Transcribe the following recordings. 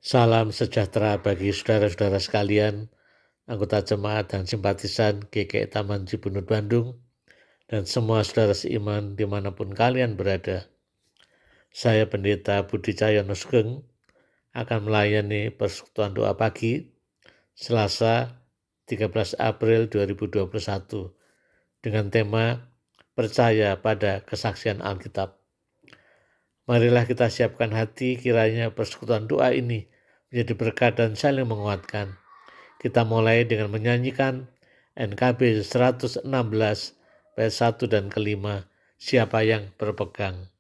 Salam sejahtera bagi saudara-saudara sekalian, anggota jemaat dan simpatisan GKI Taman Cibunut Bandung, dan semua saudara seiman dimanapun kalian berada. Saya Pendeta Budi Cahyono Sugeng akan melayani persekutuan doa pagi Selasa 13 April 2021 dengan tema Percaya pada Kesaksian Alkitab. Marilah kita siapkan hati kiranya persekutuan doa ini menjadi berkat dan saling menguatkan. Kita mulai dengan menyanyikan NKB 116 bait 1 dan kelima, siapa yang berpegang.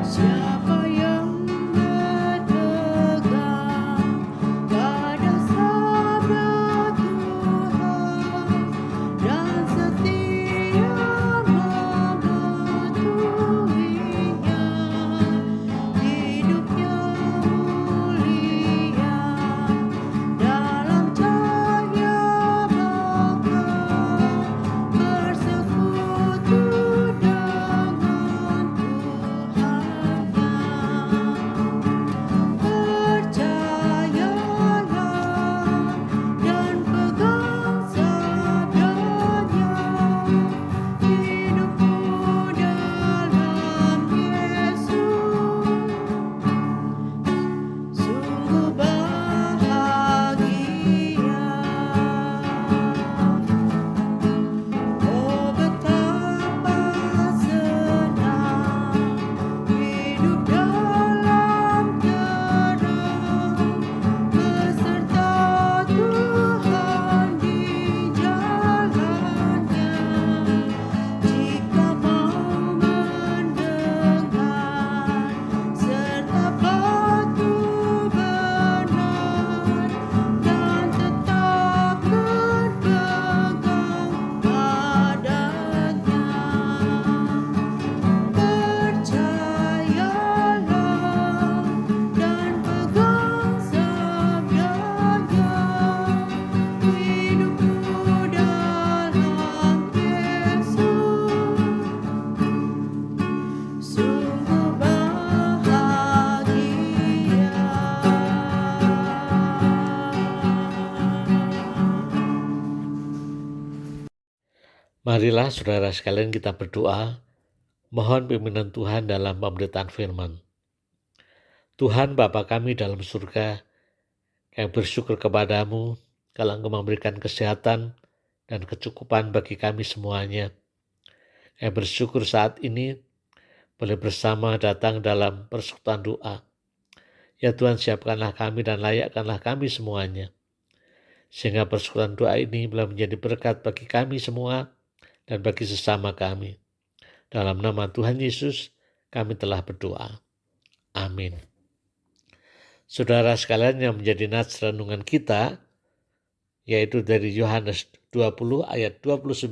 Siapa yang berpegang pada sabda Tuhan dan setia mematuhinya, hidupnya mulia dalam cahaya bakal bersekutu dengan percayalah dan pegang sabdanya, hidupmu dalam Yesus sungguh bahagia. Oh betapa senang hidup dalam terang beserta Tuhan di jalannya. Jika mau mendengar serta patuh benar dan tetap berpegang padanya. Percayalah dan pegang sabdanya, hidupmu dalam Yesus sungguh bahagia. Marilah saudara sekalian kita berdoa, mohon pimpinan Tuhan dalam pemberitaan firman. Tuhan Bapa kami dalam surga, yang bersyukur kepadamu kalau Engkau memberikan kesehatan dan kecukupan bagi kami semuanya. Yang bersyukur saat ini boleh bersama datang dalam persekutuan doa. Ya Tuhan, siapkanlah kami dan layakkanlah kami semuanya, sehingga persekutuan doa ini boleh menjadi berkat bagi kami semua dan bagi sesama kami. Dalam nama Tuhan Yesus kami telah berdoa. Amin. Saudara sekalian, yang menjadi nats renungan kita yaitu dari Yohanes 20 ayat 29.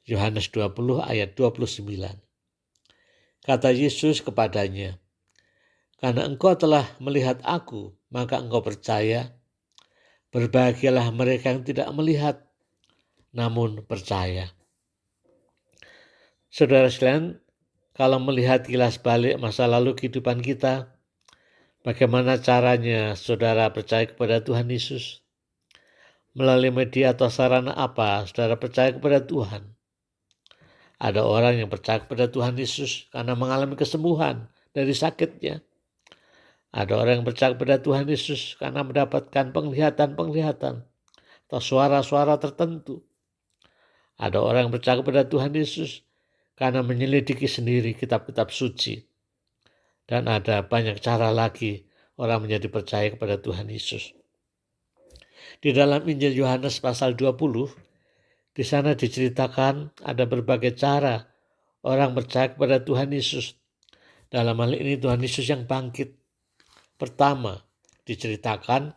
Yohanes 20 ayat 29. Kata Yesus kepadanya, "Karena engkau telah melihat aku, maka engkau percaya. Berbahagialah mereka yang tidak melihat, namun percaya." Saudara sekalian, kalau melihat kilas balik masa lalu kehidupan kita, bagaimana caranya saudara percaya kepada Tuhan Yesus? Melalui media atau sarana apa saudara percaya kepada Tuhan? Ada orang yang percaya kepada Tuhan Yesus karena mengalami kesembuhan dari sakitnya. Ada orang yang percaya kepada Tuhan Yesus karena mendapatkan penglihatan-penglihatan atau suara-suara tertentu. Ada orang yang percaya kepada Tuhan Yesus karena menyelidiki sendiri kitab-kitab suci. Dan ada banyak cara lagi orang menjadi percaya kepada Tuhan Yesus. Di dalam Injil Yohanes pasal 20, di sana diceritakan ada berbagai cara orang percaya kepada Tuhan Yesus. Dalam hal ini Tuhan Yesus yang bangkit. Pertama, diceritakan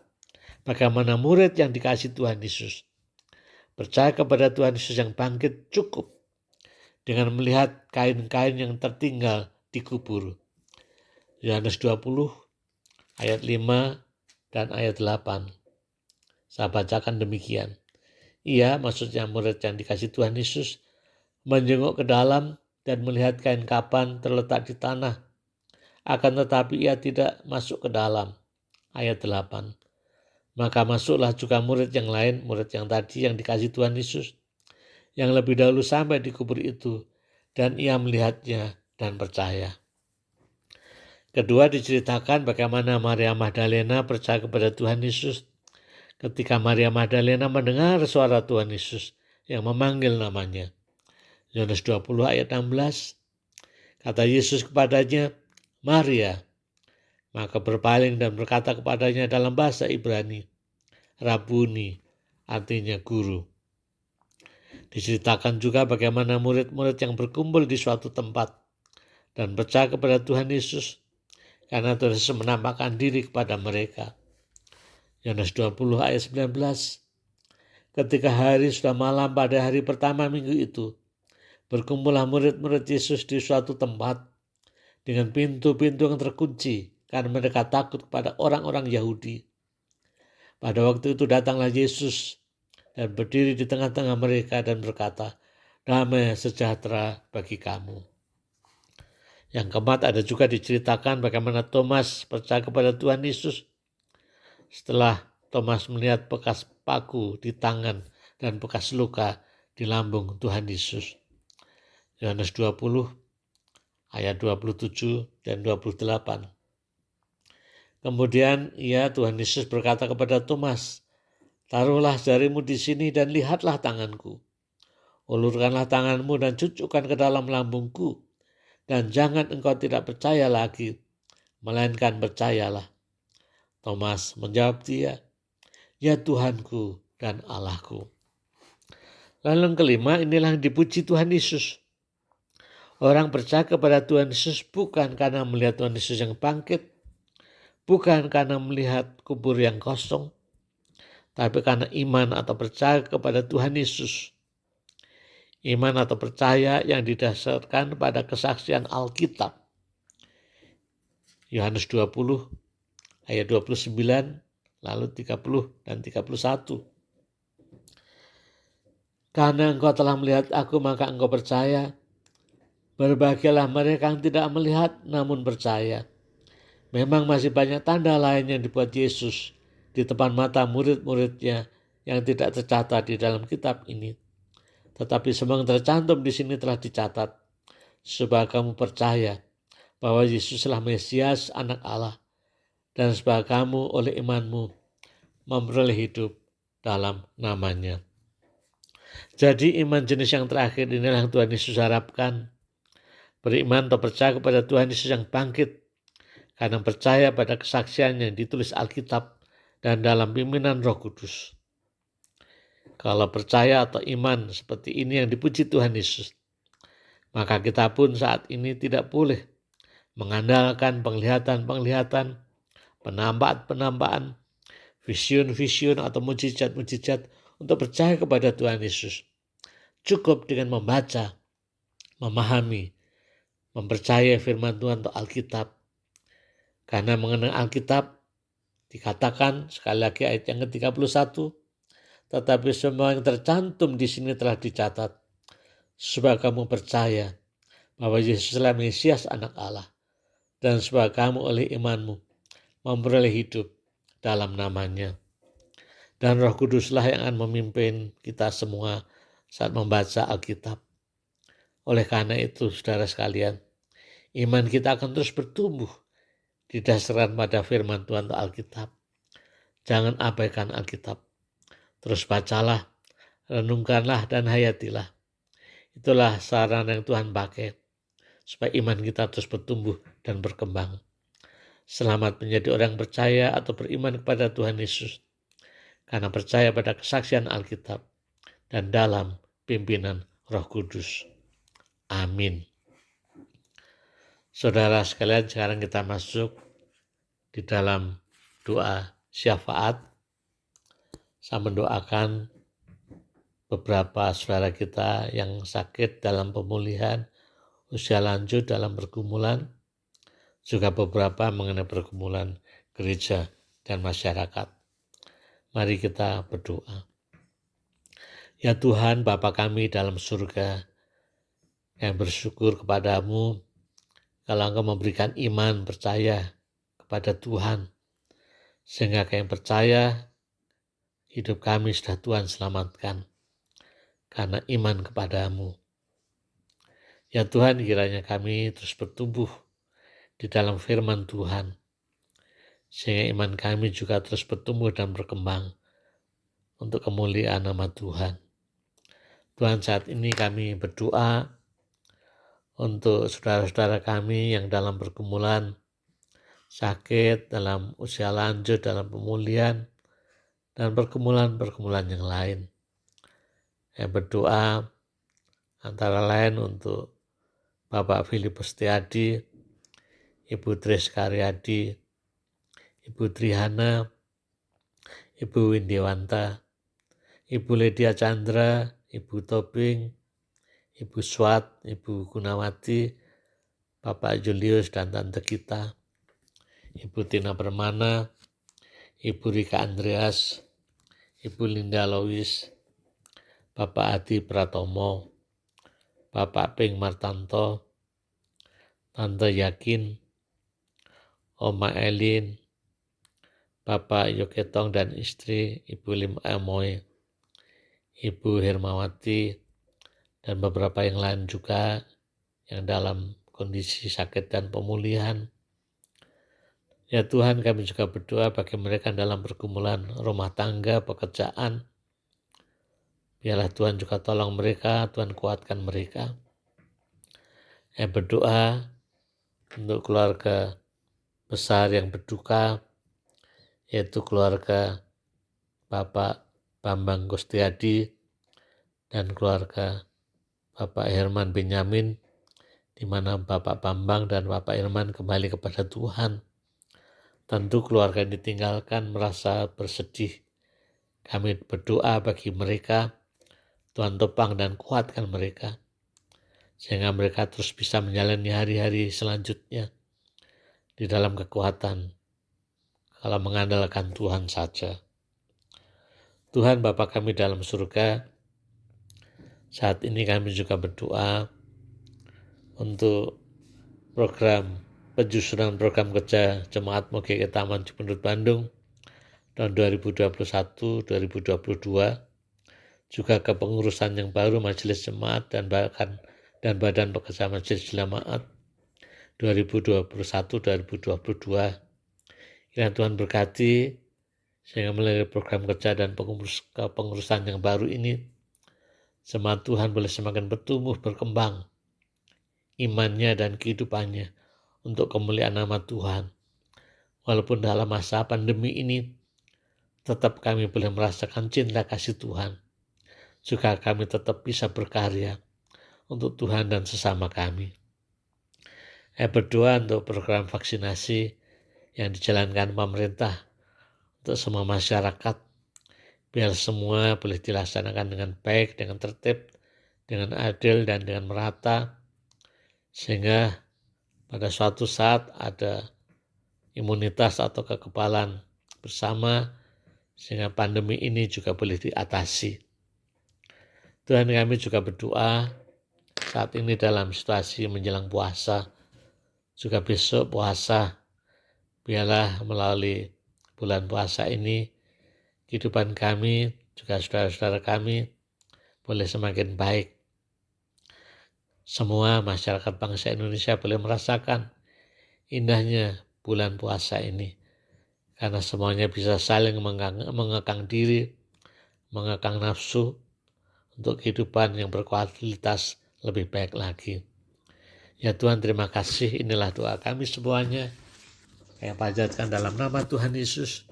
bagaimana murid yang dikasihi Tuhan Yesus percaya kepada Tuhan Yesus yang bangkit cukup dengan melihat kain-kain yang tertinggal dikubur. Yohanes 20 ayat 5 dan ayat 8. Saya bacakan demikian. Ia, maksudnya murid yang dikasihi Tuhan Yesus, menjenguk ke dalam dan melihat kain kapan terletak di tanah. Akan tetapi ia tidak masuk ke dalam. Ayat 8. Maka masuklah juga murid yang lain, murid yang tadi yang dikasih Tuhan Yesus, yang lebih dahulu sampai di kubur itu, dan ia melihatnya dan percaya. Kedua, diceritakan bagaimana Maria Magdalena percaya kepada Tuhan Yesus ketika Maria Magdalena mendengar suara Tuhan Yesus yang memanggil namanya. Yohanes 20 ayat 16, kata Yesus kepadanya, Maria. Maka berpaling dan berkata kepadanya dalam bahasa Ibrani, Rabuni, artinya guru. Diceritakan juga bagaimana murid-murid yang berkumpul di suatu tempat dan percaya kepada Tuhan Yesus karena Tuhan Yesus menampakkan diri kepada mereka. Yohanes 20 ayat 19, ketika hari sudah malam pada hari pertama minggu itu, berkumpullah murid-murid Yesus di suatu tempat dengan pintu-pintu yang terkunci karena mereka takut kepada orang-orang Yahudi. Pada waktu itu datanglah Yesus dan berdiri di tengah-tengah mereka dan berkata, damai sejahtera bagi kamu. Yang keempat, ada juga diceritakan bagaimana Thomas percaya kepada Tuhan Yesus setelah Thomas melihat bekas paku di tangan dan bekas luka di lambung Tuhan Yesus. Yohanes 20 ayat 27 dan 28. Kemudian Tuhan Yesus berkata kepada Thomas, taruhlah jarimu di sini dan lihatlah tanganku. Ulurkanlah tanganmu dan cucukkan ke dalam lambungku. Dan jangan engkau tidak percaya lagi, melainkan percayalah. Thomas menjawab dia, ya Tuhanku dan Allahku. Lalu yang kelima, inilah yang dipuji Tuhan Yesus. Orang percaya kepada Tuhan Yesus bukan karena melihat Tuhan Yesus yang bangkit, bukan karena melihat kubur yang kosong, tapi karena iman atau percaya kepada Tuhan Yesus. Iman atau percaya yang didasarkan pada kesaksian Alkitab. Yohanes 20 ayat 29, lalu 30 dan 31. Karena engkau telah melihat aku, maka engkau percaya. Berbahagialah mereka yang tidak melihat namun percaya. Memang masih banyak tanda lain yang dibuat Yesus di depan mata murid-muridnya yang tidak tercatat di dalam kitab ini. Tetapi semua yang tercantum di sini telah dicatat, supaya kamu percaya bahwa Yesuslah Mesias, Anak Allah, dan supaya kamu oleh imanmu memperoleh hidup dalam namanya. Jadi iman jenis yang terakhir inilah yang Tuhan Yesus harapkan. Beriman atau percaya kepada Tuhan Yesus yang bangkit, karena percaya pada kesaksian yang ditulis Alkitab dan dalam pimpinan Roh Kudus. Kalau percaya atau iman seperti ini yang dipuji Tuhan Yesus, maka kita pun saat ini tidak boleh mengandalkan penglihatan-penglihatan, penambahan-penambahan, vision-vision atau mujizat-mujizat untuk percaya kepada Tuhan Yesus. Cukup dengan membaca, memahami, mempercayai firman Tuhan atau Alkitab. Karena mengenai Alkitab dikatakan sekali lagi ayat yang ke-31, tetapi semua yang tercantum di sini telah dicatat, supaya kamu percaya bahwa Yesuslah Mesias, Anak Allah, dan supaya kamu oleh imanmu memperoleh hidup dalam namanya. Dan Roh Kuduslah yang akan memimpin kita semua saat membaca Alkitab. Oleh karena itu, saudara sekalian, iman kita akan terus bertumbuh didasarkan pada firman Tuhan atau Alkitab. Jangan abaikan Alkitab. Terus bacalah, renungkanlah, dan hayatilah. Itulah sarana yang Tuhan pakai supaya iman kita terus bertumbuh dan berkembang. Selamat menjadi orang percaya atau beriman kepada Tuhan Yesus karena percaya pada kesaksian Alkitab dan dalam pimpinan Roh Kudus. Amin. Saudara sekalian, sekarang kita masuk di dalam doa syafaat. Saya mendoakan beberapa saudara kita yang sakit dalam pemulihan, usia lanjut dalam pergumulan, juga beberapa mengenai pergumulan gereja dan masyarakat. Mari kita berdoa. Ya Tuhan, Bapa kami dalam surga, Kami bersyukur kepadamu kalau Engkau memberikan iman percaya kepada Tuhan, sehingga kami percaya hidup kami sudah Tuhan selamatkan karena iman kepadamu. Ya Tuhan, kiranya kami terus bertumbuh di dalam firman Tuhan, sehingga iman kami juga terus bertumbuh dan berkembang untuk kemuliaan nama Tuhan. Tuhan, saat ini kami berdoa untuk saudara-saudara kami yang dalam pergumulan sakit, dalam usia lanjut, dalam pemulihan, dan pergumulan-pergumulan yang lain. Saya berdoa antara lain untuk Bapak Filipus Setiadi, Ibu Tris Karyadi, Ibu Trihana, Ibu Windiwanta, Ibu Lydia Chandra, Ibu Tobing, Ibu Swat, Ibu Gunawati, Bapak Julius dan Tante Gita, Ibu Tina Permana, Ibu Rika Andreas, Ibu Linda Lois, Bapak Adi Pratomo, Bapak Ping Martanto, Tante Yakin, Oma Elin, Bapak Yoketong dan istri Ibu Lim Amoy, Ibu Hermawati, dan beberapa yang lain juga yang dalam kondisi sakit dan pemulihan. Ya Tuhan, kami juga berdoa bagi mereka dalam pergumulan rumah tangga, pekerjaan. Biarlah Tuhan juga tolong mereka, Tuhan kuatkan mereka. Saya berdoa untuk keluarga besar yang berduka, yaitu keluarga Bapak Bambang Gustiadi dan keluarga Bapak Herman Benyamin, di mana Bapak Bambang dan Bapak Herman kembali kepada Tuhan. Tentu keluarga yang ditinggalkan merasa bersedih. Kami berdoa bagi mereka, Tuhan topang dan kuatkan mereka, sehingga mereka terus bisa menjalani hari-hari selanjutnya di dalam kekuatan, kalau mengandalkan Tuhan saja. Tuhan Bapa kami dalam surga, saat ini kami juga berdoa untuk program penyusunan program kerja Jemaat MOGK Taman Cipunut Bandung tahun 2021-2022, juga kepengurusan yang baru Majelis Jemaat dan Badan Pekerja Majelis Jemaat 2021-2022. Kiranya Tuhan berkati sehingga melalui program kerja dan kepengurusan yang baru ini, jemaat Tuhan boleh semakin bertumbuh, berkembang imannya dan kehidupannya untuk kemuliaan nama Tuhan. Walaupun dalam masa pandemi ini, tetap kami boleh merasakan cinta kasih Tuhan. Juga kami tetap bisa berkarya untuk Tuhan dan sesama kami. Saya berdoa untuk program vaksinasi yang dijalankan pemerintah untuk semua masyarakat, biar semua boleh dilaksanakan dengan baik, dengan tertib, dengan adil, dan dengan merata, sehingga pada suatu saat ada imunitas atau kekebalan bersama, sehingga pandemi ini juga boleh diatasi. Tuhan, kami juga berdoa saat ini dalam situasi menjelang puasa, juga besok puasa, biarlah melalui bulan puasa ini kehidupan kami, juga saudara-saudara kami boleh semakin baik. Semua masyarakat bangsa Indonesia boleh merasakan indahnya bulan puasa ini, karena semuanya bisa saling mengekang diri, mengekang nafsu untuk kehidupan yang berkualitas lebih baik lagi. Ya Tuhan, terima kasih. Inilah doa kami semuanya yang panjatkan dalam nama Tuhan Yesus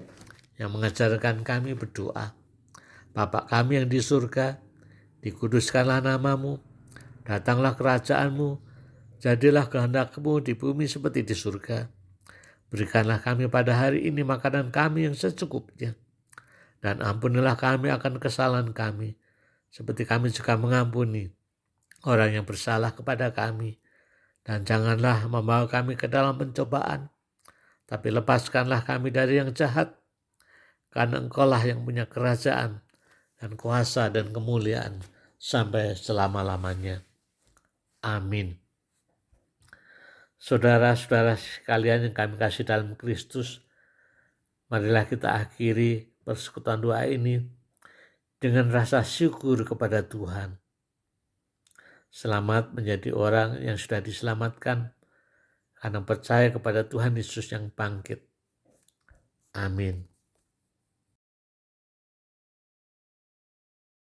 yang mengajarkan kami berdoa. Bapa kami yang di surga, dikuduskanlah namamu, datanglah kerajaanmu, jadilah kehendak-Mu di bumi seperti di surga. Berikanlah kami pada hari ini makanan kami yang secukupnya, dan ampunilah kami akan kesalahan kami, seperti kami juga mengampuni orang yang bersalah kepada kami. Dan janganlah membawa kami ke dalam pencobaan, tapi lepaskanlah kami dari yang jahat, karena Engkaulah yang punya kerajaan dan kuasa dan kemuliaan sampai selama-lamanya. Amin. Saudara-saudara sekalian yang kami kasih dalam Kristus, marilah kita akhiri persekutuan doa ini dengan rasa syukur kepada Tuhan. Selamat menjadi orang yang sudah diselamatkan karena percaya kepada Tuhan Yesus yang bangkit. Amin.